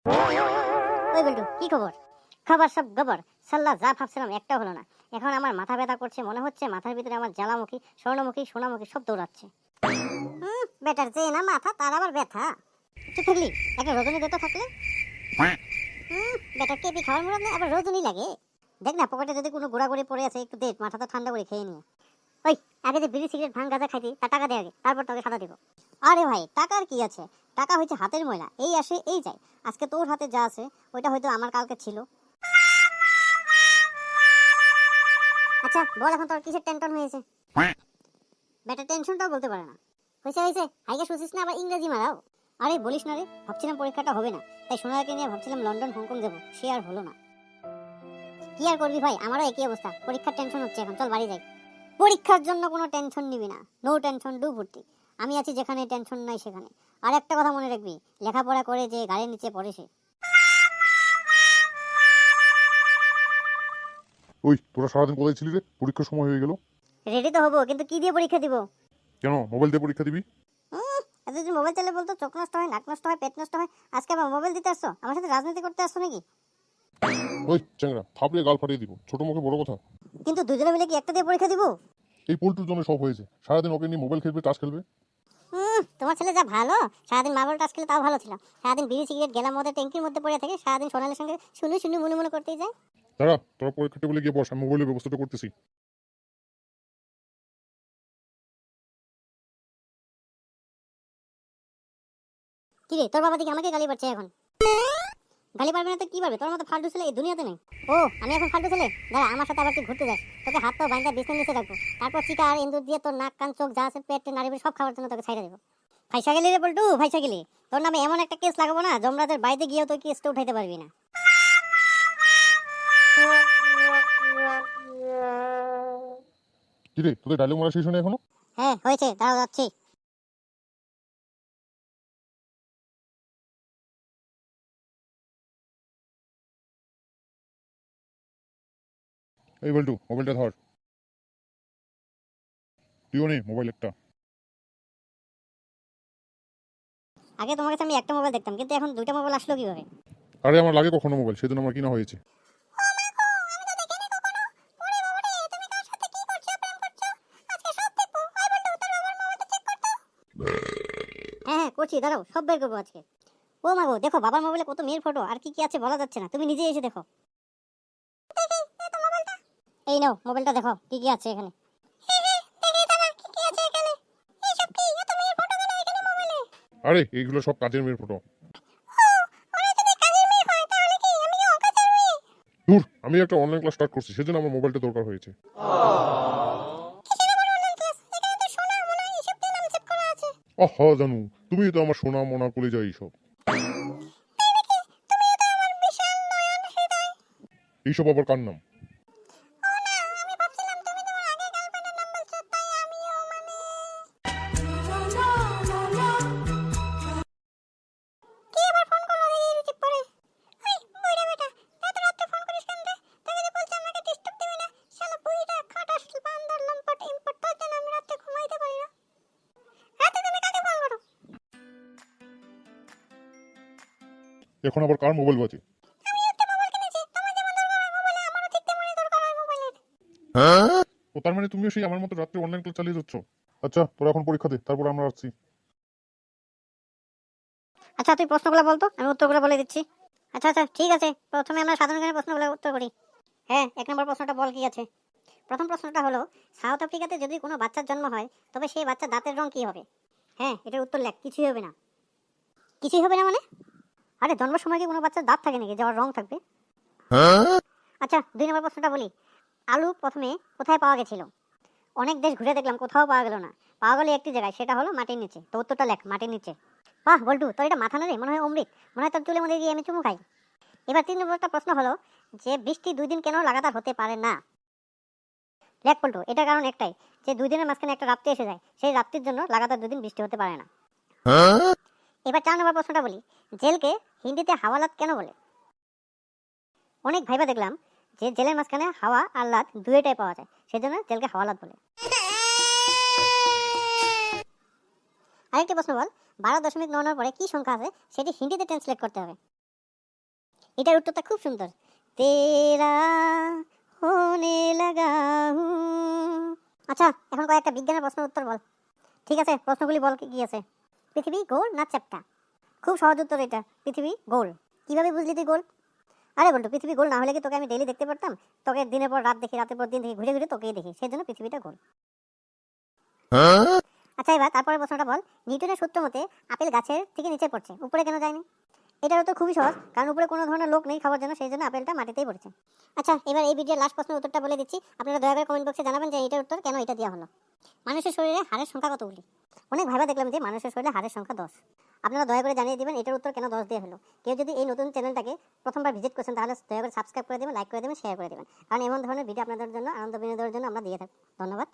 ওই বল্টু, কি খবর? খাবার সব গোবর, সাল্লা যা ভাবছিলাম একটা হলো না। এখন আমার মাথা ব্যথা করছে, মনে হচ্ছে মাথার ভিতরে আমার জ্বালামুখী স্বর্ণমুখী সোনামুখী সব দৌড়াচ্ছে। বেটার যে না মাথা তার আবার ব্যথা। চুপ থাকলি, একটা রজনী দত্ত থাকলে। বেটার কেপি খাওয়ার মুরাদ নেই, আবার রজনী লাগে। দেখ না পকেটে যদি কোনো গোড়াগড়ি পড়ে আছে, একটু দে, মাথাটা ঠান্ডা করে খেয়ে নিয়ে। ওই আগে যে বিড়ি সিগারেট ভাঙ গাঁজা খাইতি তার টাকা দে আগে, তারপর তোকে সাদা দিব। আরে ভাই টাকার কি আছে, টাকা হচ্ছে হাতের ময়লা, এই আসে এই যায়। আজকে তোর হাতে যা আছে ওইটা হয়তো আমার কালকে ছিল। আচ্ছা বল, এখন তোর কিসের টেনশন হয়েছে? বেটা টেনশনটাও বলতে পারে না। হয়েছে হয়েছে, হাইগা শুছিস না আবার ইংরেজি মারাও। আরে বলিস না রে, ভাবছিলাম পরীক্ষাটা হবে না, তাই সোনাকে নিয়ে ভাবছিলাম লন্ডন হংকং যাবো, সে আর হলো না। কি আর করবি ভাই, আমারও একই অবস্থা, পরীক্ষার টেনশন হচ্ছে, এখন চল বাড়ি যাই। পরীক্ষার জন্য কোনো টেনশন নিবি না, নো টেনশন ডু ভর্তি। আমি আছি যেখানে টেনশন নাই সেখানে। আর একটা কথা মনে রাখবি, লেখাপড়া করে যে গাড়ির নিচে পড়ে সে। ওই তোরা সারাদিন কোথায় ছিলি রে? পরীক্ষার সময় হয়ে গেল। রেডি তো হবো, কিন্তু কি দিয়ে পরীক্ষা দিব? কেন মোবাইল দিয়ে পরীক্ষা দিবি? এতদিন মোবাইল চালে বলতো চোখ নষ্ট হয়, নাক নষ্ট হয়, পেট নষ্ট হয়, আজকে আবার মোবাইল দিতে আসছো? আমার সাথে রাজনীতি করতে আসছো নাকি? ওই চ্যাংরা থাপড়ে গাল ফাটিয়ে দিব, ছোট মুখে বড় কথা। কিন্তু দুজনে মিলে কি একটা দিয়ে পরীক্ষা দিব? এই পোল্টুর জন্য সব হয়েছে, সারাদিন ওকে নিয়ে মোবাইল খেলবে, তাস খেলবে। তোমার ছেলে যা ভালো, সারাদিন মার্বল টাচ খেলে তাও ভালো ছিল, সারাদিন বিড়ি সিগারেট গেলার মধ্যে ট্যাঙ্কির মধ্যে পড়ে থাকে, সারাদিন সোনালের সঙ্গে শুনে শুনে মনে মনে করতেই যায়। তারা তোরা পরীক্ষা টেবিলে গিয়ে বস, আমি মোবাইলের ব্যবস্থাটা করতেছি। কি রে, তোর বাবা দিকে আমাকে গালি পাচ্ছে এখন? গালি পারবে না তো কি পারবে? তোর মতো ফালতু ছেলে এই দুনিয়াতে নেই। ও আমি এখন ফালতু ছেলে? দাঁড়া, আমার সাথে আবার তুই ঘুরতে যাস, তোকে হাত পা বাইন্দা বিছানার নিচে রাখবো, তারপর চিকা আর ইন্দুর দিয়ে তোর নাক কান চোখ যা আছে পেট নাড়ি সব খাওয়ার জন্য তোকে ছাইড়া দেবো। ফাইসা গেলি রে বল্টু, ফাইসা গেলি। তোর নামে এমন একটা কেস লাগাবো না, যমরাজের বাইরে গিয়েও তুই কেসটা উঠাইতে পারবি না। কি রে তোদের ডায়লগ মারা শেষ হয়নি এখনো? হ্যাঁ হয়েছে, দাঁড়াও যাচ্ছি। এই বল্টু মোবাইলটা ধর। তুইও নে মোবাইল একটা। আগে তোমার কাছে আমি একটা মোবাইল দেখতাম, কিন্তু এখন দুইটা মোবাইল আসলো কিভাবে? আরে আমার লাগে কখনো মোবাইল, সেদিন আমার কিনা হয়েছে। হ্যাঁ হ্যাঁ করছি, দাঁড়াও সব বের করবো আজকে। ও মা গো, দেখো বাবার মোবাইলে কত মেয়ের ফটো, আর কি কি আছে বলা যাচ্ছে না, তুমি নিজে এসে দেখো। এই নাও মোবাইলটা, দেখো কি কি আছে এখানে। আরে এইগুলো সব কাজের মেয়ের ফটো। দূর, আমি একটা অনলাইন ক্লাস স্টার্ট করছি, সেজন্য আমার মোবাইলটা দরকার হয়েছে। জানু, তুমি তো আমার সোনা মোনা করে যাই সব। এইসব আবার কার নাম? এখন আবার কার মোবাইল বাজে? ও তার মানে তুমিও সেই আমার মতো রাত্রে অনলাইন ক্লাস চালিয়ে যাচ্ছ? আচ্ছা তোরা এখন পরীক্ষা দে, তারপর আমরা আসছি। আচ্ছা তুই প্রশ্নগুলো বলতো, আমি উত্তরগুলো বলে দিচ্ছি। আচ্ছা আচ্ছা ঠিক আছে, প্রথমে আমরা সাধারণ জ্ঞানের প্রশ্নগুলো উত্তর করি। হ্যাঁ, এক নম্বর প্রশ্নটা বল কি আছে। প্রথম প্রশ্নটা হলো, সাউথ আফ্রিকাতে যদি কোনো বাচ্চার জন্ম হয় তবে সেই বাচ্চার দাঁতের রং কি হবে? হ্যাঁ, এটার উত্তর লেখ। কিছুই হবে না। কিছুই হবে না মানে? আরে জন্মের সময় কি কোনো বাচ্চার দাঁত থাকে নাকি যাওয়ার রং থাকবে? আচ্ছা 2 নম্বর প্রশ্নটা বলি, আলু প্রথমে কোথায় পাওয়া গেছিল? অনেক দেশ ঘুরে দেখলাম, কোথাও পাওয়া গেল না, পাওয়া গেলে একটি জায়গায়, সেটা হলো মাটির নিচে। তো উত্তরটা লেখ, মাটির নিচে। বাহ বল্টু, তোর এটা মাথা নাড়ে, মনে হয় অমৃত, মনে হয় তোর চুলের মধ্যে দিয়ে আমি চুমু খাই। এবার 3 নম্বরটা প্রশ্ন হলো যে বৃষ্টি 2 দিন কেন লাগাতার হতে পারে না? লেখ পল্টু, এটার কারণ একটাই, যে 2 দিনের মাঝখানে একটা রাত্রি এসে যায়, সেই রাত্রির জন্য লাগাতার 2 দিন বৃষ্টি হতে পারে না। এবার 4 নম্বর প্রশ্নটা বলি, জেলকে হিন্দিতে হাওয়ালাত কেন বলে? অনেক ভাইবা দেখলাম যে জেলের মাঝখানে হাওয়া আর লাত দুইটাই পাওয়া যায়, সেজন্য জেলকে হাওয়ালাত বলে। আরেকটি প্রশ্ন বল, 12.99 পরে কি সংখ্যা আছে সেটি হিন্দিতে ট্রান্সলেট করতে হবে। এটার উত্তরটা খুব সুন্দর। তেরা হোনে লাগা হুঁ। আচ্ছা, এখন কয়েকটা বিজ্ঞানের প্রশ্নের উত্তর বল। ঠিক আছে, প্রশ্নগুলি বল, কি কি আছে। পৃথিবী গোল না চ্যাপ্টা? খুব সহজ উত্তর এটা, পৃথিবী গোল। কিভাবে বুঝলি তুই গোল? আরে বলতো, পৃথিবী গোল না হলে কি তোকে আমি ডেইলি দেখতে পারতাম? তোকে দিনের পর রাত দেখি, রাতের পর দিন দেখি, ঘুরে ঘুরে তোকেই দেখি, সেই জন্য পৃথিবীটা গোল। আচ্ছা, এবার তারপরে প্রশ্নটা বল। নিউটনের সূত্র মতে আপেল গাছের থেকে নিচে পড়ছে, উপরে কেন যায়নি? এটারও তো খুবই সহজ, কারণ উপরে কোনো ধরনের লোক নেই খাবার জন্য, সেই জন্য আপেলটা মাটিতেই পড়েছে। আচ্ছা, এবার এই ভিডিওর লাস্ট প্রশ্নের উত্তরটা বলে দিচ্ছি। আপনারা দয়া করে কমেন্ট বক্সে জানাবেন যে এটার উত্তর কেন এটা দেওয়া হলো। মানুষের শরীরে হাড়ের সংখ্যা কতগুলি? অনেক ভাইবা দেখলাম যে মানুষের শরীরে হাড়ের সংখ্যা 10। আপনারা দয়া করে জানিয়ে দিবেন এটার উত্তর কেন 10 দেওয়া হলো। কেউ যদি এই নতুন চ্যানেলটাকে প্রথমবার ভিজিট করছেন, তাহলে দয়া করে সাবস্ক্রাইব করে দেবেন, লাইক করে দেবেন, শেয়ার করে দেবেন, কারণ এমন ধরনের ভিডিও আপনাদের জন্য আনন্দ বিনোদনের জন্য আমরা দিয়ে থাকি। ধন্যবাদ।